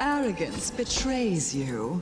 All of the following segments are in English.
arrogance betrays you.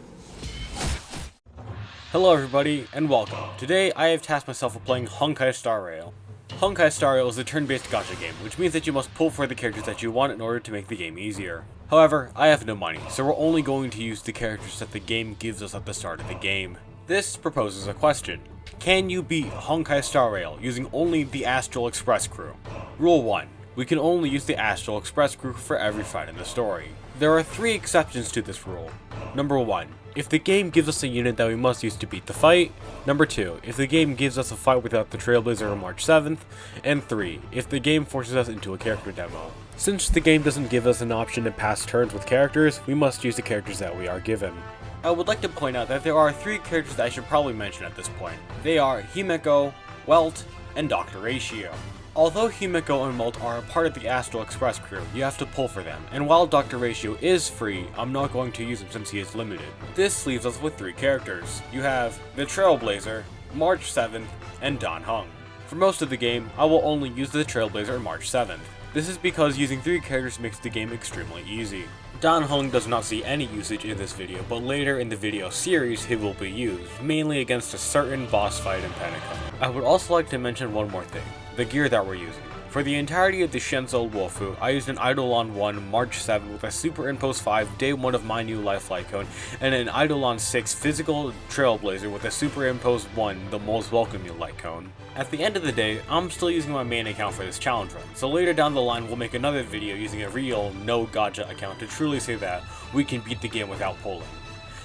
Hello everybody, and welcome. Today I have tasked myself with playing Honkai Star Rail. Honkai Star Rail is a turn-based gacha game, which means that you must pull for the characters that you want in order to make the game easier. However, I have no money, so we're only going to use the characters that the game gives us at the start of the game. This proposes a question. Can you beat Honkai Star Rail using only the Astral Express crew? Rule 1. We can only use the Astral Express crew for every fight in the story. There are 3 exceptions to this rule. Number 1. If the game gives us a unit that we must use to beat the fight. Number 2. If the game gives us a fight without the Trailblazer on March 7th. And 3. If the game forces us into a character demo. Since the game doesn't give us an option to pass turns with characters, we must use the characters that we are given. I would like to point out that there are 3 characters that I should probably mention at this point. They are Himeko, Welt, and Dr. Ratio. Although Himeko and Welt are a part of the Astral Express crew, you have to pull for them, and while Dr. Ratio is free, I'm not going to use him since he is limited. This leaves us with 3 characters. You have the Trailblazer, March 7th, and Dan Heng. For most of the game, I will only use the Trailblazer March 7th. This is because using 3 characters makes the game extremely easy. Dan Heng does not see any usage in this video, but later in the video series he will be used, mainly against a certain boss fight in Pentagon. I would also like to mention one more thing. The gear that we're using. For the entirety of the Xianzhou Luofu, I used an Eidolon 1 March 7 with a Super Impulse 5 Day 1 of my new Life Light Cone, and an Eidolon 6 Physical Trailblazer with a Super Impulse 1 the Most Welcome New Light Cone. At the end of the day, I'm still using my main account for this challenge run, so later down the line we'll make another video using a real no gacha account to truly say that we can beat the game without pulling.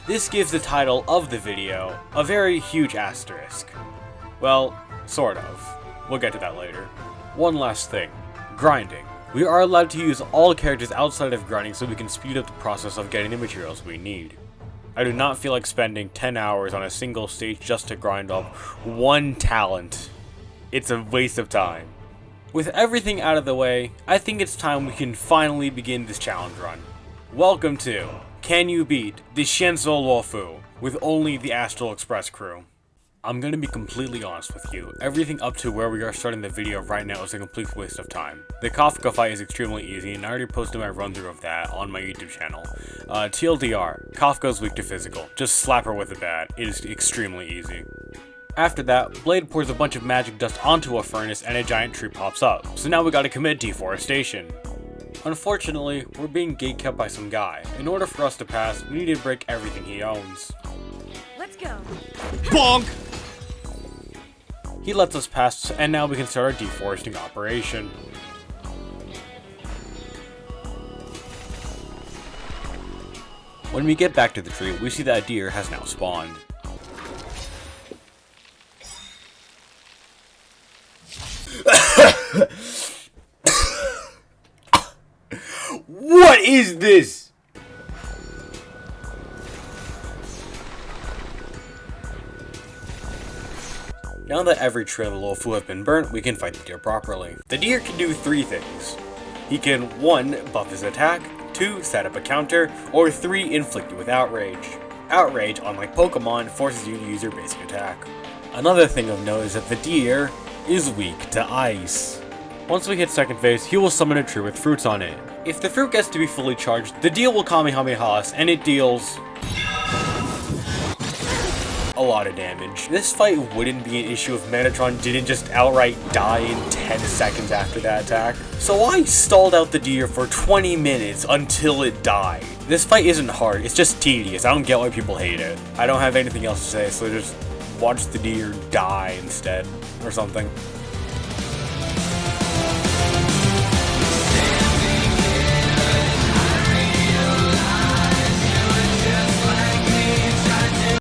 This gives the title of the video a very huge asterisk. Well, sort of. We'll get to that later. One last thing. Grinding. We are allowed to use all characters outside of grinding so we can speed up the process of getting the materials we need. I do not feel like spending 10 hours on a single stage just to grind up 1 talent. It's a waste of time. With everything out of the way, I think it's time we can finally begin this challenge run. Welcome to Can You Beat the Xianzhou Luofu with only the Astral Express crew? I'm gonna be completely honest with you, everything up to where we are starting the video right now is a complete waste of time. The Kafka fight is extremely easy, and I already posted my run through of that on my YouTube channel. TLDR, Kafka is weak to physical, just slap her with a bat, it is extremely easy. After that, Blade pours a bunch of magic dust onto a furnace and a giant tree pops up, so now we gotta commit deforestation. Unfortunately, we're being gatekept by some guy. In order for us to pass, we need to break everything he owns. Let's go. Bonk! He lets us pass, and now we can start our deforesting operation. When we get back to the tree, we see that a deer has now spawned. What is this? Now that every trail of Luofu have been burnt, we can fight the deer properly. The deer can do 3 things. He can 1. Buff his attack, 2. Set up a counter, or 3. Inflict you with Outrage. Outrage, unlike Pokemon, forces you to use your basic attack. Another thing of note is that the deer is weak to ice. Once we hit second phase, he will summon a tree with fruits on it. If the fruit gets to be fully charged, the deer will Kamehameha us, and it deals a lot of damage. This fight wouldn't be an issue if Metatron didn't just outright die in 10 seconds after that attack. So I stalled out the deer for 20 minutes until it died. This fight isn't hard, it's just tedious. I don't get why people hate it. I don't have anything else to say, so just watch the deer die instead, or something.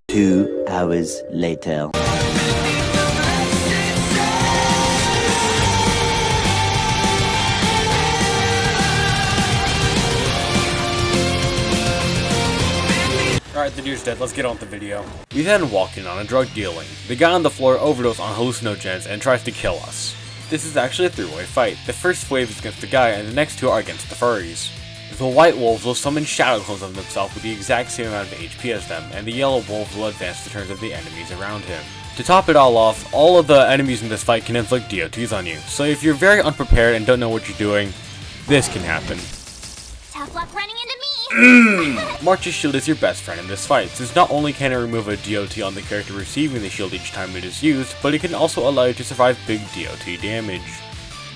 Two hours later. Alright, the deer's dead, let's get on with the video. We then walk in on a drug dealing. The guy on the floor overdoses on hallucinogens and tries to kill us. This is actually a 3-way fight. The first wave is against the guy and the next 2 are against the furries. The white wolves will summon shadow clones of themselves with the exact same amount of HP as them, and the yellow wolves will advance the turns of the enemies around him. To top it all off, all of the enemies in this fight can inflict DOTs on you, so if you're very unprepared and don't know what you're doing, this can happen. Tough luck running into me. March's shield is your best friend in this fight, since not only can it remove a DOT on the character receiving the shield each time it is used, but it can also allow you to survive big DOT damage.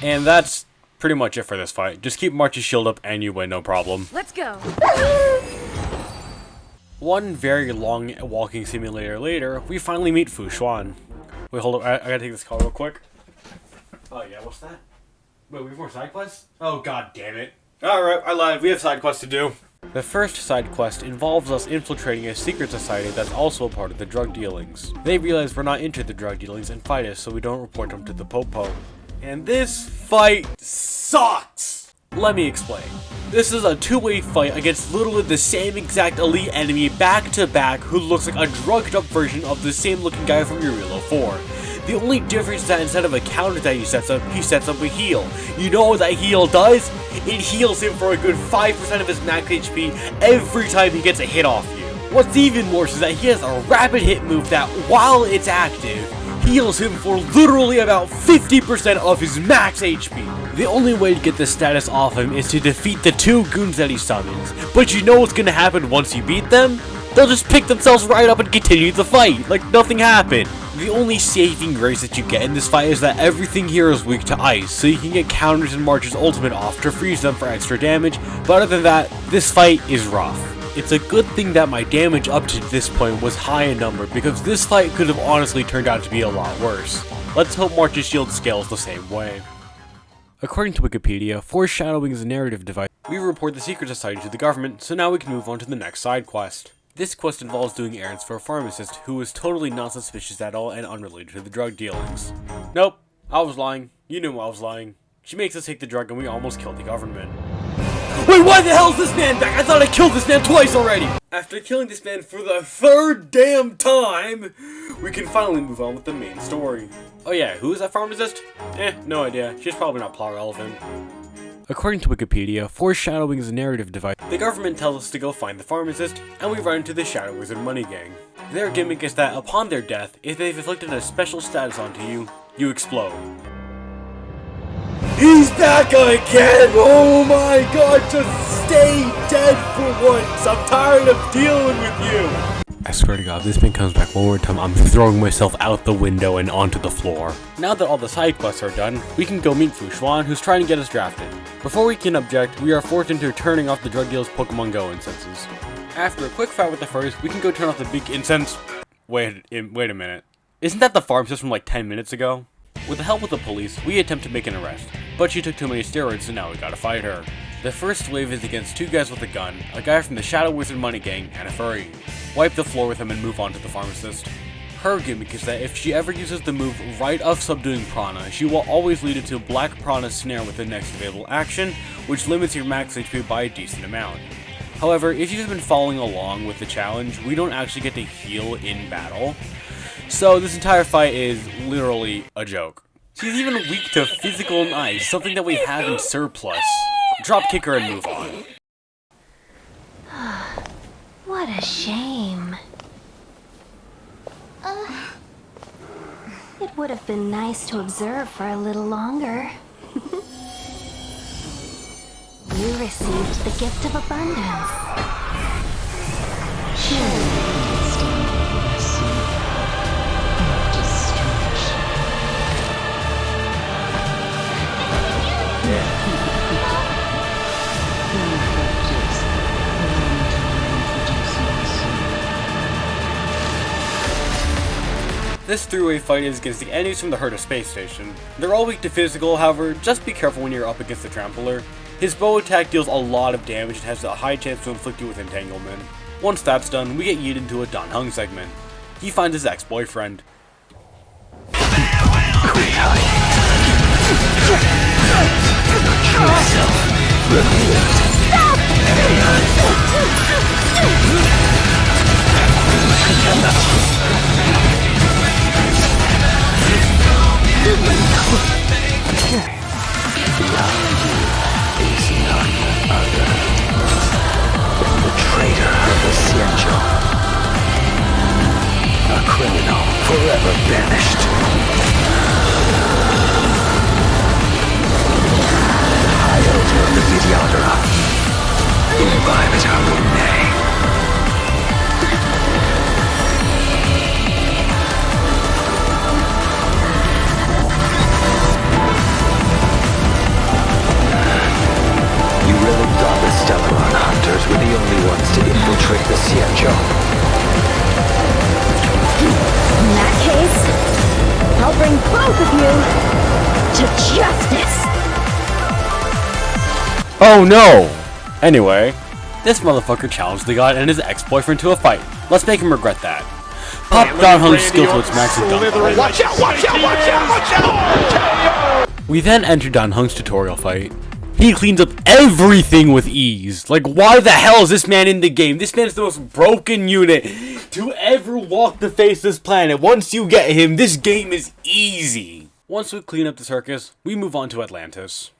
And that's pretty much it for this fight. Just keep March's shield up and you win no problem. Let's go. One very long walking simulator later, we finally meet Fu Xuan. Wait, hold up, I gotta take this call real quick. Oh yeah, what's that? Wait, we have more side quests? Oh god damn it. Alright, I lied, we have side quests to do. The first side quest involves us infiltrating a secret society that's also a part of the drug dealings. They realize we're not into the drug dealings and fight us, so we don't report them to the Popo. And this fight sucks! Let me explain. This is a two-way fight against literally the same exact elite enemy back to back who looks like a drugged up version of the same looking guy from Uriel 4. The only difference is that instead of a counter that he sets up a heal. You know what that heal does? It heals him for a good 5% of his max HP every time he gets a hit off you. What's even worse is that he has a rapid hit move that, while it's active, heals him for literally about 50% of his max HP. The only way to get this status off him is to defeat the two goons that he summons. But you know what's gonna happen once you beat them? They'll just pick themselves right up and continue the fight, like nothing happened. The only saving grace that you get in this fight is that everything here is weak to ice, so you can get counters and March's ultimate off to freeze them for extra damage, but other than that, this fight is rough. It's a good thing that my damage up to this point was high in number, because this fight could have honestly turned out to be a lot worse. Let's hope March's shield scales the same way. According to Wikipedia, foreshadowing is a narrative device. We report the secret society to the government, so now we can move on to the next side quest. This quest involves doing errands for a pharmacist who is totally not suspicious at all and unrelated to the drug dealings. Nope, I was lying. You knew I was lying. She makes us take the drug and we almost killed the government. Wait, why the hell is this man back? I thought I killed this man twice already! After killing this man for the third damn time, we can finally move on with the main story. Oh yeah, who is that pharmacist? No idea. She's probably not plot relevant. According to Wikipedia, foreshadowing is a narrative device. The government tells us to go find the pharmacist, and we run into the Shadow Wizard money gang. Their gimmick is that upon their death, if they've inflicted a special status onto you, you explode. He's back again! Oh my god, just stay dead for once! I'm tired of dealing with you! I swear to god, if this man comes back one more time, I'm throwing myself out the window and onto the floor. Now that all the side quests are done, we can go meet Fu Xuan, who's trying to get us drafted. Before we can object, we are forced into turning off the drug dealer's Pokemon Go incenses. After a quick fight with the furries, we can go turn off the big incense. Wait a minute. Isn't that the pharmacist from like 10 minutes ago? With the help of the police, we attempt to make an arrest, but she took too many steroids, so now we gotta fight her. The first wave is against two guys with a gun, a guy from the Shadow Wizard money gang, and a furry. Wipe the floor with him and move on to the pharmacist. Her gimmick is that if she ever uses the move right of subduing Prana, she will always lead it to Black Prana Snare with the next available action, which limits your max HP by a decent amount. However, if you've been following along with the challenge, we don't actually get to heal in battle, so this entire fight is literally a joke. She's even weak to physical and ice, something that we have in surplus. Drop kick her and move on. What a shame. It would have been nice to observe for a little longer. You received the gift of abundance. This three-way fight is against the enemies from the Herta space station. They're all weak to physical, however, just be careful when you're up against the Trampler. His bow attack deals a lot of damage and has a high chance to inflict you with entanglement. Once that's done, we get yeeted into a Dan Heng segment. He finds his ex-boyfriend. Beyond you is none other than the traitor of the Xianzhou, a criminal forever banished. High Elder of the Vidyadhara. trick the Xianzhou. In that case, I'll bring both of you to justice. Oh no! Anyway, this motherfucker challenged the god and his ex-boyfriend to a fight. Let's make him regret that. Pop Dan Heng's skill to its maximum gun. Watch out, watch out, watch out, watch out! We then enter Dan Heng's tutorial fight. He cleans up everything with ease. Like, why the hell is this man in the game? This man is the most broken unit to ever walk the face of this planet. Once you get him, this game is easy. Once we clean up the circus, we move on to Atlantis.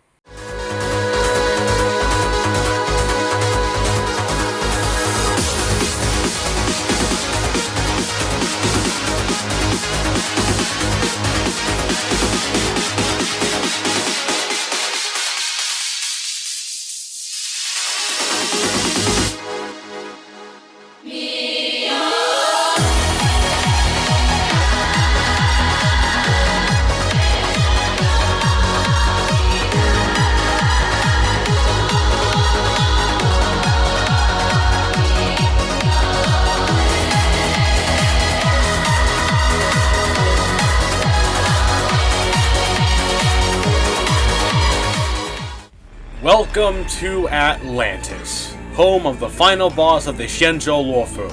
Welcome to Atlantis, home of the final boss of the Xianzhou Luofu.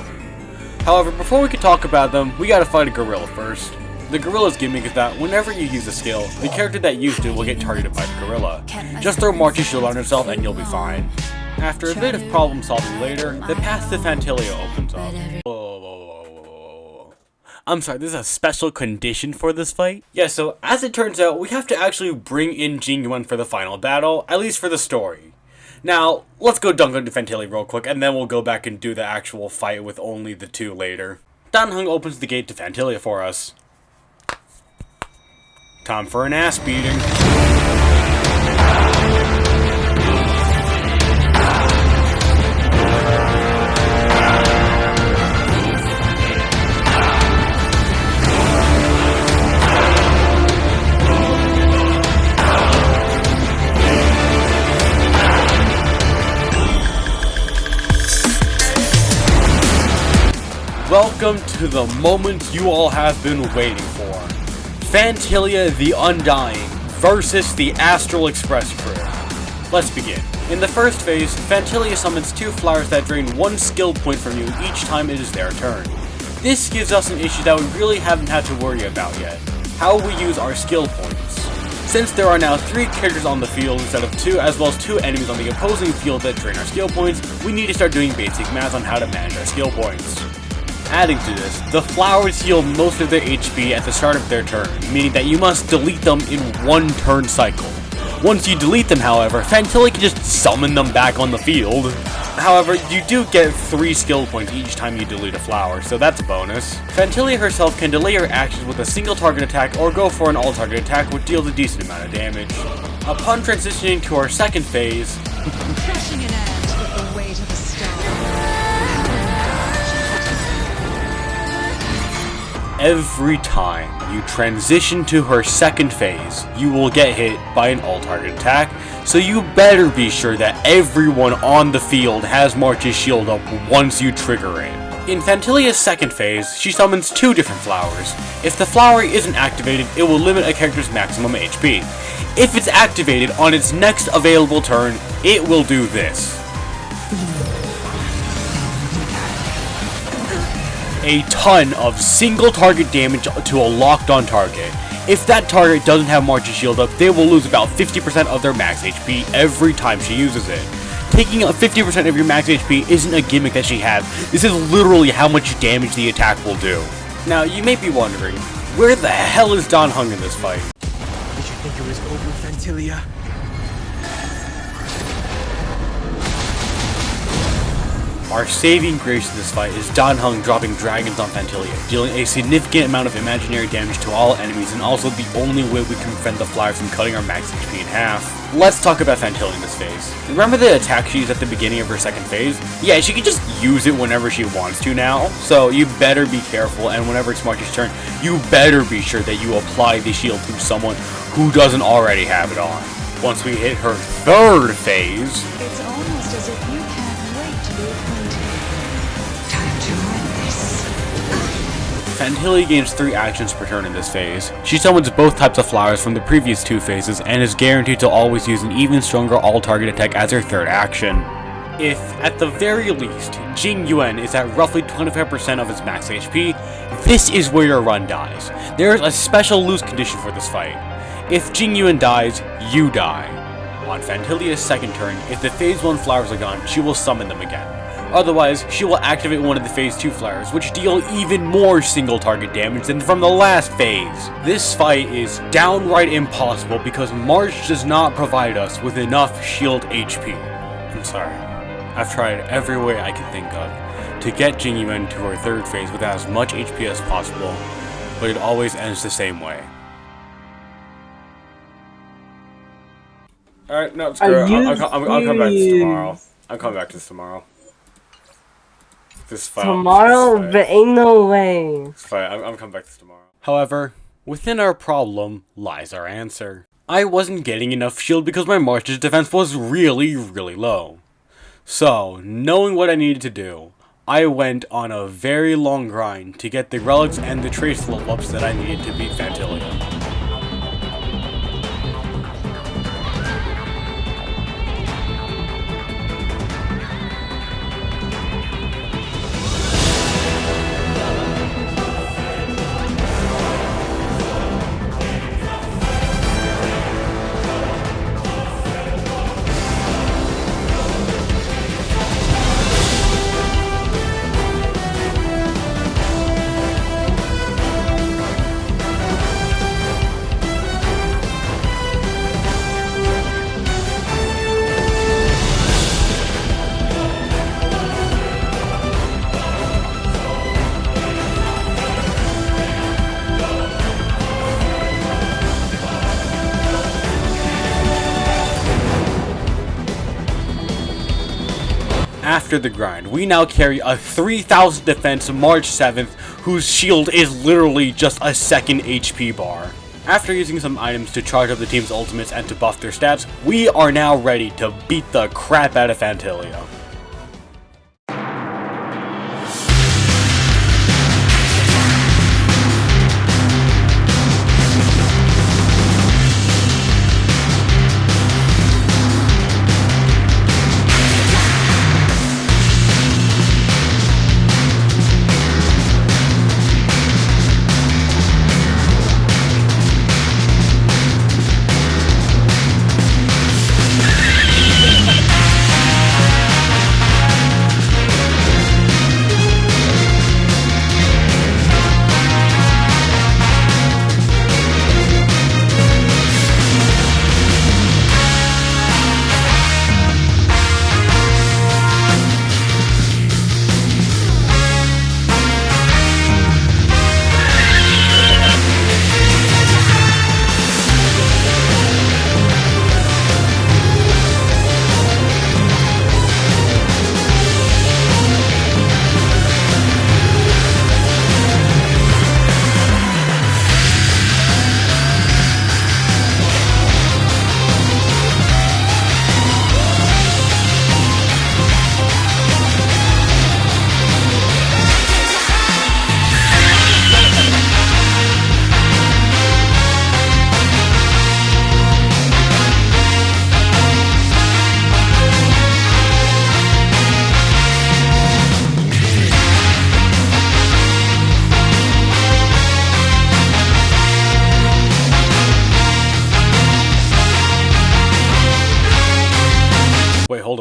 However, before we can talk about them, we gotta fight a gorilla first. The gorilla's gimmick is that whenever you use a skill, the character that used it will get targeted by the gorilla. Just throw March's shield on yourself and you'll be fine. After a bit of problem solving later, the path to Fantilia opens up. I'm sorry, there's a special condition for this fight? Yeah, so as it turns out, we have to actually bring in Jing Yuan for the final battle, at least for the story. Now, let's go dunk on Fantilia real quick, and then we'll go back and do the actual fight with only the two later. Dan Heng opens the gate to Fantilia for us. Time for an ass beating. Welcome to the moment you all have been waiting for. Fantilia the Undying versus the Astral Express crew. Let's begin. In the first phase, Fantilia summons two flowers that drain one skill point from you each time it is their turn. This gives us an issue that we really haven't had to worry about yet: how we use our skill points. Since there are now 3 characters on the field instead of 2, as well as 2 enemies on the opposing field that drain our skill points, we need to start doing basic math on how to manage our skill points. Adding to this, the flowers heal most of their HP at the start of their turn, meaning that you must delete them in one turn cycle. Once you delete them, however, Fantilia can just summon them back on the field. However, you do get 3 skill points each time you delete a flower, so that's a bonus. Fantilia herself can delay her actions with a single target attack or go for an all-target attack, which deals a decent amount of damage. Upon transitioning to our second phase, Crushing an ant with the weight of a star. every time you transition to her second phase, you will get hit by an all-target attack, so you better be sure that everyone on the field has March's shield up once you trigger it. In Fantilia's second phase, she summons 2 different flowers. If the flower isn't activated, it will limit a character's maximum HP. If it's activated on its next available turn, it will do this. A ton of single target damage to a locked on target. If that target doesn't have March's shield up, they will lose about 50% of their max HP every time she uses it. Taking up 50% of your max HP isn't a gimmick that she has. This is literally how much damage the attack will do. Now, you may be wondering, where the hell is Dan Heng in this fight? Did you think it was over, Fantilia? Our saving grace in this fight is Dan Heng dropping dragons on Fantilia, dealing a significant amount of imaginary damage to all enemies, and also the only way we can prevent the flowers from cutting our max HP in half. Let's talk about Fantilia in this phase. Remember the attack she used at the beginning of her second phase? Yeah, she can just use it whenever she wants to now, so you better be careful, and whenever it's March's turn, you better be sure that you apply the shield to someone who doesn't already have it on. Once we hit her third phase, It's almost as if you can't wait to be acquainted. Fantilia gains 3 actions per turn in this phase. She summons both types of flowers from the previous 2 phases and is guaranteed to always use an even stronger all-target attack as her 3rd action. If, at the very least, Jing Yuan is at roughly 25% of its max HP, this is where your run dies. There is a special lose condition for this fight. If Jing Yuan dies, you die. On Fantilia's 2nd turn, if the phase 1 flowers are gone, she will summon them again. Otherwise, she will activate one of the phase 2 flowers, which deal even more single target damage than from the last phase. This fight is downright impossible because March does not provide us with enough shield HP. I'm sorry. I've tried every way I can think of to get Jing Yuan to her 3rd phase with as much HP as possible, but it always ends the same way. Alright, no, screw it. I'll come back to this tomorrow. I'll come back to this tomorrow. This fight. Tomorrow? But ain't no way. This fight. I'm coming back to this tomorrow. However, within our problem lies our answer. I wasn't getting enough shield because my March's defense was really low. So, knowing what I needed to do, I went on a very long grind to get the relics and the trace level ups that I needed to beat Fantilia. After the grind, we now carry a 3000 defense March 7th, whose shield is literally just a 2nd HP bar. After using some items to charge up the team's ultimates and to buff their stats, we are now ready to beat the crap out of Fantilia.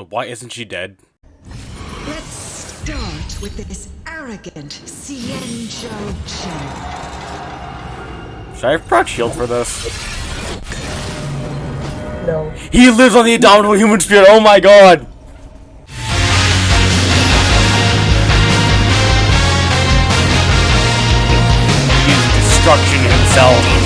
Why isn't she dead? Let's start with this arrogant Xianzhou Shin. Should I have proc shield for this? No. He lives on the Indomitable Human Spirit, oh my god! He's destruction himself.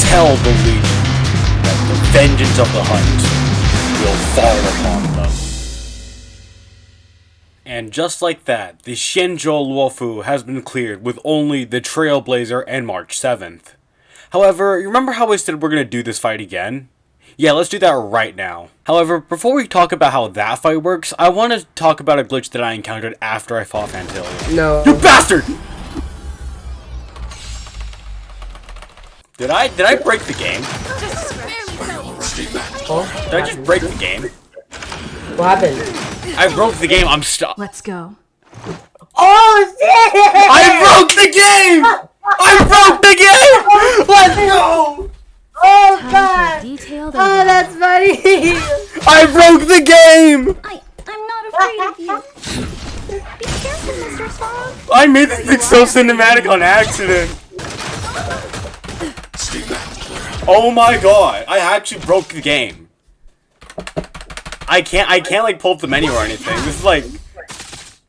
Tell the Legion that the vengeance of the hunt will fall upon them. And just like that, the Xianzhou Luofu has been cleared with only the Trailblazer and March 7th. However, you remember how I said we're going to do this fight again? Yeah, let's do that right now. However, before we talk about how that fight works, I want to talk about a glitch that I encountered after I fought Fantilia. No. You bastard! Did I break the game? Oh, Did I just break the game? what happened? I broke the game, I'm stuck. Let's go. Oh shit! I broke the game! I broke the game! Let's go! Oh Time god! for a detailed Oh, that's funny! I broke the game! I'm not afraid of you. Be careful, Mr. Frog. I made this thing so cinematic on accident. Oh my god, I actually broke the game. I can't like pull up the menu or anything. This is like,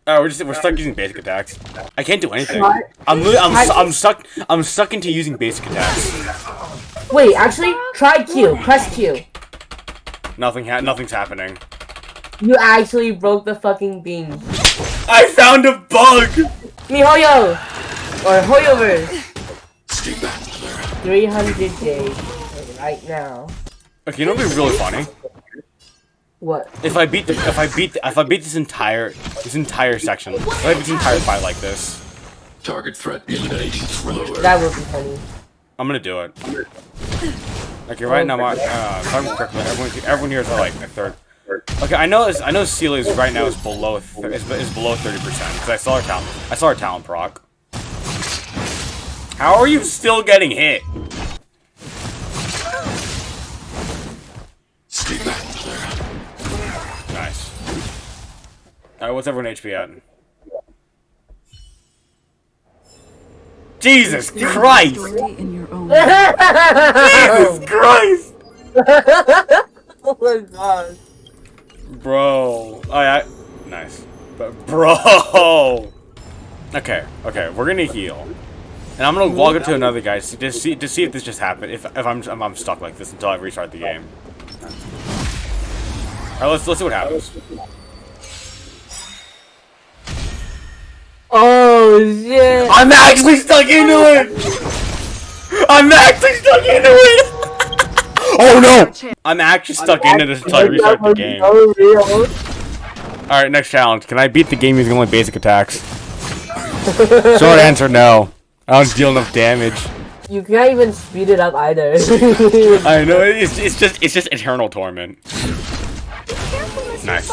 oh, we're stuck using basic attacks. I can't do anything. I'm stuck into using basic attacks. Wait, actually, try Q. Press Q. Nothing's happening. You actually broke the fucking beam. I found a bug. MiHoYo! Or Hoyoverse. 300 days right now. Okay, you know what'd be really funny? What? If I beat this entire section, if I beat this entire fight like this, Target threat eliminated. Lower. That would be funny. I'm gonna do it. Okay, right now, if I'm correctly, everyone here is at like a third. Okay, I know Celia's right now is below 30% because I saw her talent proc. How are you still getting hit? Nice. Alright, what's everyone HP at? Jesus Christ! Story in your own. Jesus Christ! Oh my god. Bro. Nice. But bro! Okay, we're gonna heal. And I'm gonna walk up to another guy to see if this just happened. If I'm stuck like this until I restart the game. Alright, let's see what happens. Oh shit. I'm actually stuck into it! I'm actually stuck into it! Oh no! I'm actually stuck into this until I restart the game. Alright, next challenge. Can I beat the game using only basic attacks? Short answer, no. I don't deal enough damage. You can't even speed it up either. I know, it's just eternal torment. Nice.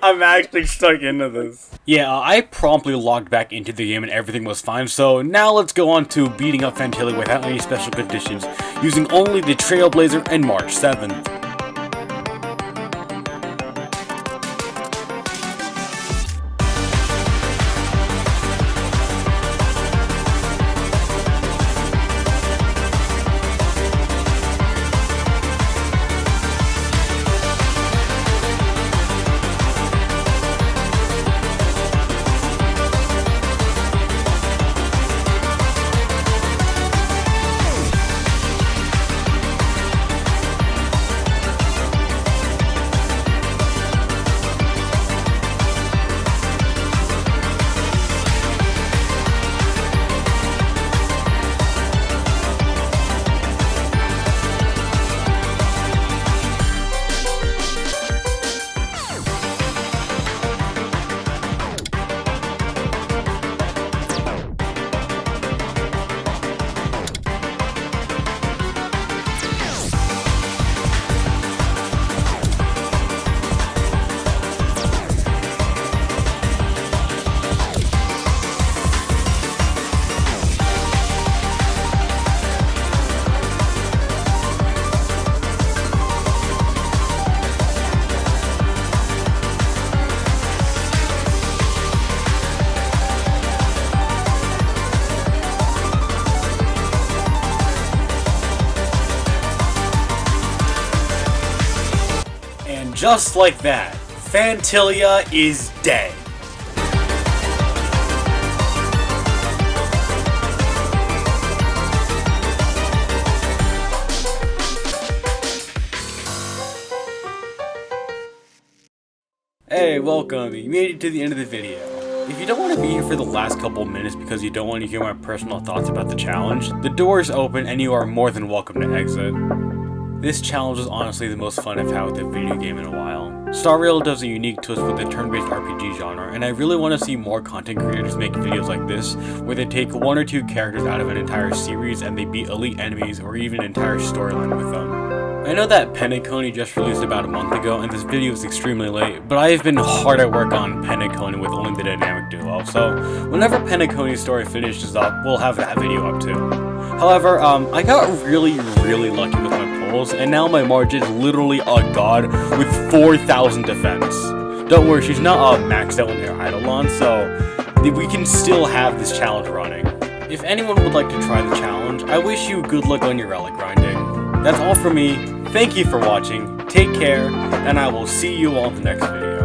I'm actually stuck into this. Yeah, I promptly logged back into the game and everything was fine, so now let's go on to beating up Fantilia without any special conditions, using only the Trailblazer and March 7th. Just like that, Fantilia is dead. welcome, you made it to the end of the video. If you don't want to be here for the last couple minutes because you don't want to hear my personal thoughts about the challenge, the door is open and you are more than welcome to exit. This challenge was honestly the most fun I've had with a video game in a while. Star Rail does a unique twist with the turn-based RPG genre, and I really want to see more content creators make videos like this, where they take one or two characters out of an entire series and they beat elite enemies or even an entire storyline with them. I know that Penacony just released about a month ago, and this video is extremely late, but I have been hard at work on Penacony with only the dynamic duo, so whenever Penacony's story finishes up, we'll have that video up too. However, I got really lucky with my pulls, and now my Marge is literally a god with 4,000 defense. Don't worry, she's not maxed out on her Eidolon, so we can still have this challenge running. If anyone would like to try the challenge, I wish you good luck on your relic grinding. That's all from me. Thank you for watching, take care, and I will see you all in the next video.